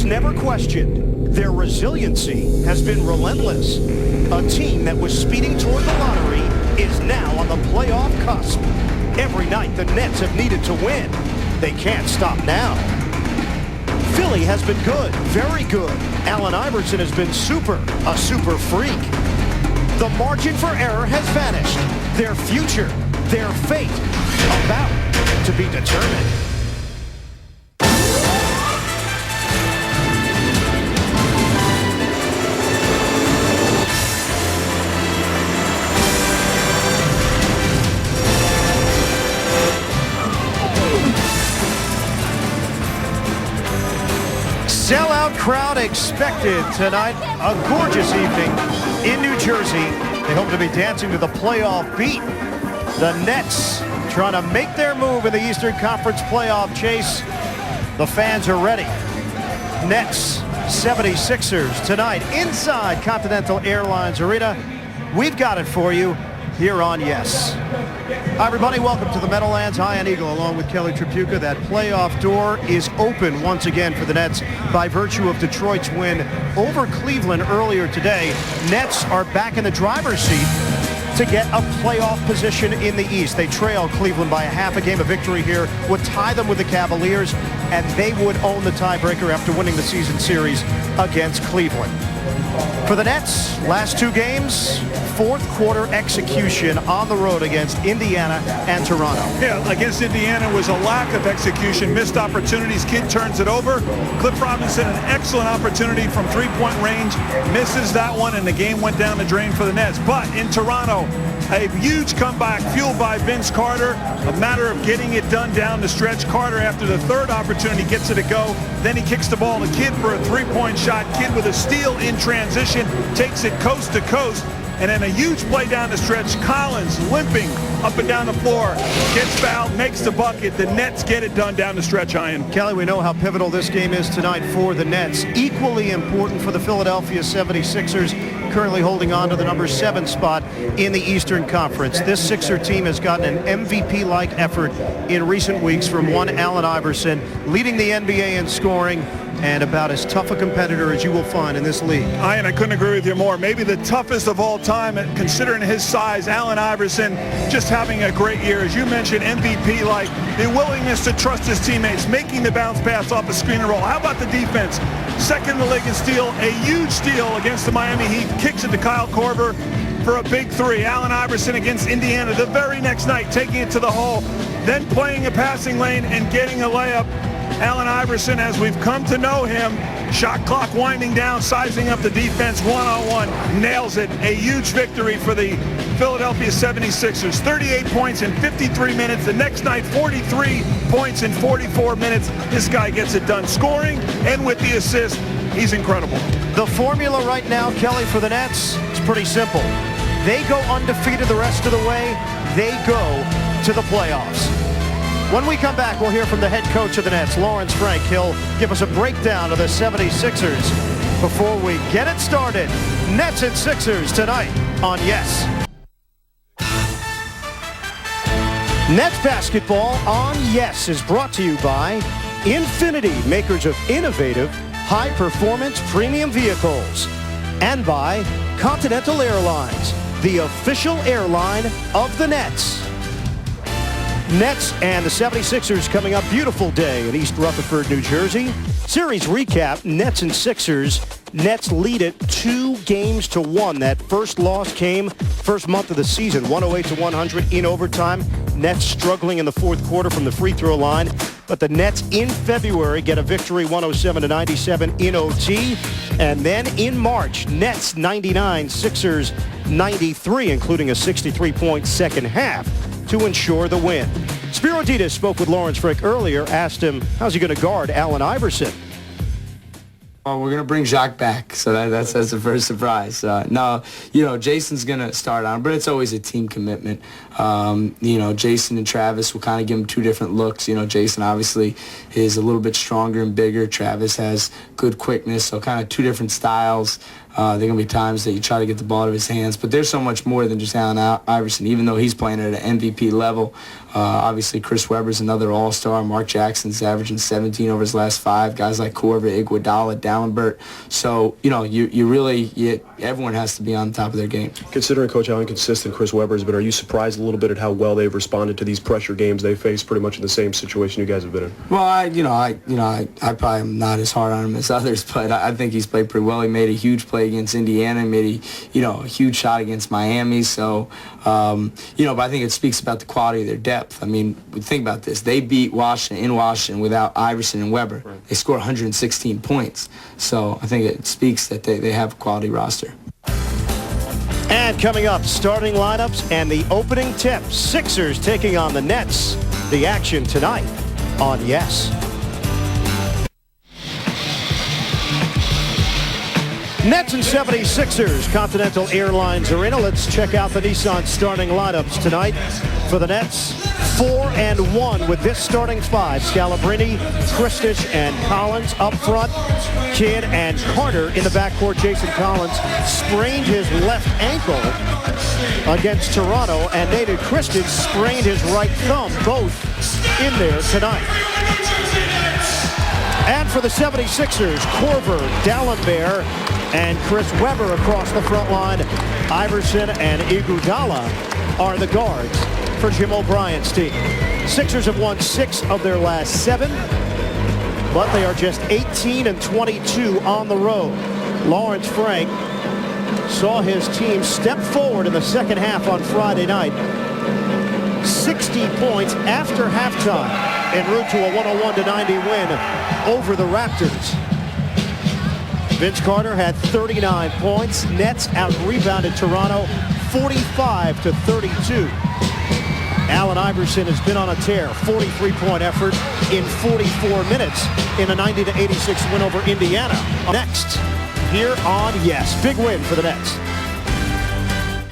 was never questioned. Their resiliency has been relentless. A team that was speeding toward the lottery is now on the playoff cusp. Every night the Nets have needed to win. They can't stop now. Philly has been good, very good. Allen Iverson has been a super freak. The margin for error has vanished. Their future, their fate, about to be determined. Sellout crowd expected tonight. A gorgeous evening in New Jersey. They hope to be dancing to the playoff beat. The Nets trying to make their move in the Eastern Conference playoff chase. The fans are ready. Nets 76ers tonight inside Continental Airlines Arena. We've got it for you here on Yes. Hi, everybody. Welcome to the Meadowlands. Ian Eagle along with Kelly Tripucka. That playoff door is open once again for the Nets by virtue of Detroit's win over Cleveland earlier today. Nets are back in the driver's seat to get a playoff position in the East. They trail Cleveland by a half a game. A victory here would tie them with the Cavaliers, and they would own the tiebreaker after winning the season series against Cleveland. For the Nets, last two games, fourth quarter execution on the road against Indiana and Toronto. Yeah, against Indiana was a lack of execution, missed opportunities. Kidd turns it over. Cliff Robinson, an excellent opportunity from three-point range, misses that one, and the game went down the drain for the Nets. But in Toronto, a huge comeback fueled by Vince Carter. A matter of getting it done down the stretch. Carter, after the third opportunity, gets it to go. Then he kicks the ball to Kidd for a three-point shot. Kidd with a steal in transition, takes it coast to coast. And then a huge play down the stretch. Collins limping up and down the floor. Gets fouled, makes the bucket. The Nets get it done down the stretch, Ian. Kelly, we know how pivotal this game is tonight for the Nets. Equally important for the Philadelphia 76ers, currently holding on to the number 7 spot in the Eastern Conference. This Sixer team has gotten an MVP-like effort in recent weeks from one Allen Iverson, leading the NBA in scoring, and about as tough a competitor as you will find in this league. Ian, I couldn't agree with you more. Maybe the toughest of all time, considering his size. Allen Iverson just having a great year. As you mentioned, MVP-like, the willingness to trust his teammates, making the bounce pass off a screen and roll. How about the defense? Second in the league in steal, a huge steal against the Miami Heat. Kicks it to Kyle Korver for a big three. Allen Iverson against Indiana the very next night, taking it to the hole, then playing a passing lane and getting a layup. Allen Iverson, as we've come to know him, shot clock winding down, sizing up the defense one-on-one, nails it. A huge victory for the Philadelphia 76ers. 38 points in 53 minutes. The next night, 43 points in 44 minutes. This guy gets it done. Scoring and with the assist, he's incredible. The formula right now, Kelly, for the Nets, is pretty simple. They go undefeated the rest of the way. They go to the playoffs. When we come back, we'll hear from the head coach of the Nets, Lawrence Frank. He'll give us a breakdown of the 76ers. Before we get it started, Nets and Sixers tonight on Yes. Nets basketball on Yes is brought to you by Infinity, makers of innovative, high-performance premium vehicles. And by Continental Airlines, the official airline of the Nets. Nets and the 76ers coming up. Beautiful day in East Rutherford, New Jersey. Series recap, Nets and Sixers. Nets lead it 2-1. That first loss came first month of the season, 108-100 in overtime. Nets struggling in the fourth quarter from the free throw line. But the Nets in February get a victory 107-97 in OT. And then in March, Nets 99, Sixers 93, including a 63-point second half to ensure the win. Spiro Ditas spoke with Lawrence Frank earlier, asked him, how's he going to guard Allen Iverson? Well, we're going to bring Jacques back, so that's the first surprise. No, Jason's going to start on, but it's always a team commitment. Jason and Travis will kind of give him two different looks. Jason obviously is a little bit stronger and bigger. Travis has good quickness, so kind of two different styles. There are going to be times that you try to get the ball out of his hands. But there's so much more than just Allen Iverson, even though he's playing at an MVP level. Obviously, Chris Webber's another all-star. Mark Jackson's averaging 17 over his last 5. Guys like Korver, Iguodala, Dallenberg. So, you know, everyone has to be on top of their game. Considering, Coach, how inconsistent Chris Webber's been, are you surprised a little bit at how well they've responded to these pressure games they face pretty much in the same situation you guys have been in? Well, I probably am not as hard on him as others, but I think he's played pretty well. He made a huge play against Indiana. He made a huge shot against Miami. So, but I think it speaks about the quality of their depth. I mean, think about this. They beat Washington in Washington without Iverson and Webber. Right. They scored 116 points. So I think it speaks that they have a quality roster. And coming up, starting lineups and the opening tip. Sixers taking on the Nets. The action tonight on Yes. Nets and 76ers. Continental Airlines Arena. Let's check out the Nissan starting lineups tonight. For the Nets, 4-1 with this starting 5. Scalabrini, Kristich, and Collins up front. Kidd and Carter in the backcourt. Jason Collins sprained his left ankle against Toronto, and Nathan Kristich sprained his right thumb, both in there tonight. And for the 76ers, Korver, Dallenberg, and Chris Webber across the front line. Iverson and Iguodala are the guards for Jim O'Brien's team. Sixers have won 6 of their last 7, but they are just 18-22 on the road. Lawrence Frank saw his team step forward in the second half on Friday night. 60 points after halftime en route to a 101-90 win over the Raptors. Vince Carter had 39 points. Nets out-rebounded Toronto 45-32. Allen Iverson has been on a tear. 43-point effort in 44 minutes in a 90-86 win over Indiana. Next, here on Yes. Big win for the Nets.